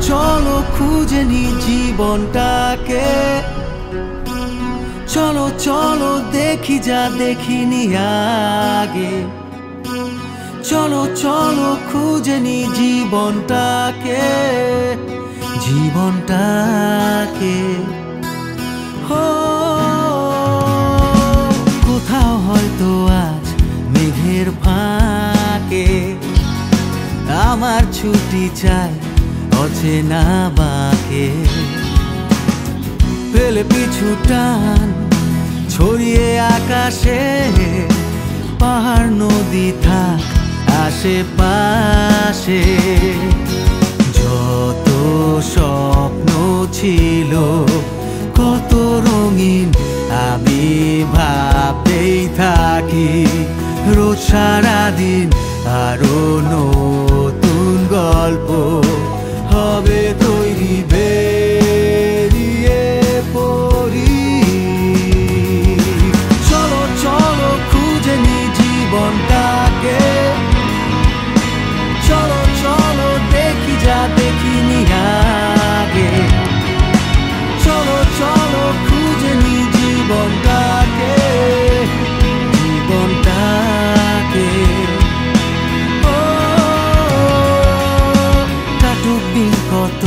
চলো খুঁজে নি জীবনটাকে, চলো চলো দেখি যা দেখিনি আগে। চলো চলো খুঁজে নি জীবনটাকে, জীবনটাকে। হো কোথাও হয়তো আজ মেঘের ফাঁকে আমার ছুটি চাই অচেনা বাঁকে। পেলে পিছু টান ছড়িয়ে আকাশে, পাহাড় নদী থাক আশেপাশে। যত স্বপ্ন ছিল কত রঙিন আমি ভাবতেই থাকি রোজ সারাদিন। আরো নতুন গল্প হবে তৈরি, বেরিয়ে পড়ি। চলো চলো খুঁজে নি জীবনটাকে, চলো চলো দেখি যা দেখিনি আগে। চলো চলো খুঁজে নি জীবনটাকে, জীবনটাকে। কাটুক দিন কত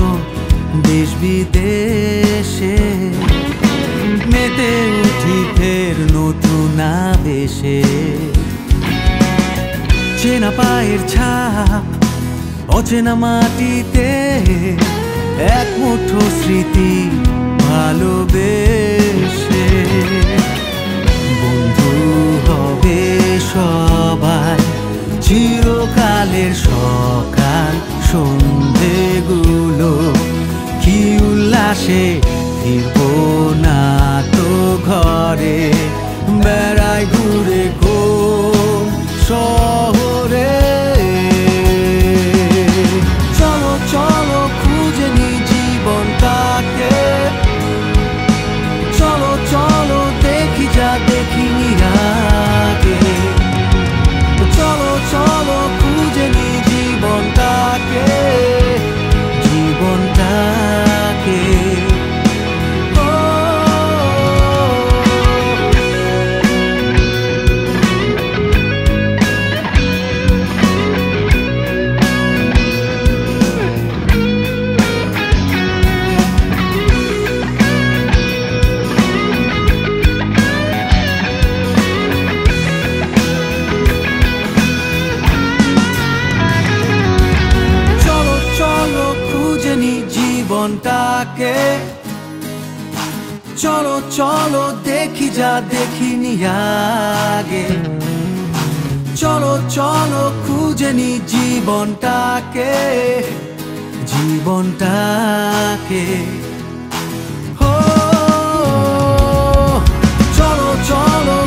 দেশ বিদেশে, মেতে উঠি ফের নতুন আবেশে। চেনা পায়ের ছাপ অচেনা মাটিতে, এক মুঠো স্মৃতি ভালোবেসে। বন্ধু হবে সবাই চিরকালের সকাল সন্ধেগুলো, কি উল্লাসে ফিরবো না তো ঘরে। বেড়াই ঘুরে কোন শহরে, চলো চলো খুঁজে নি জীবনটাকে। চলো চলো দেখি যা দেখিনি আগে। চলো চলো খুঁজে নি জীবনটাকে, জীবনটাকে। জীবনটাকে চলো চলো দেখি যা দেখিনি আগে। চলো চলো খুঁজে নি জীবনটাকে, জীবনটাকে। চলো চলো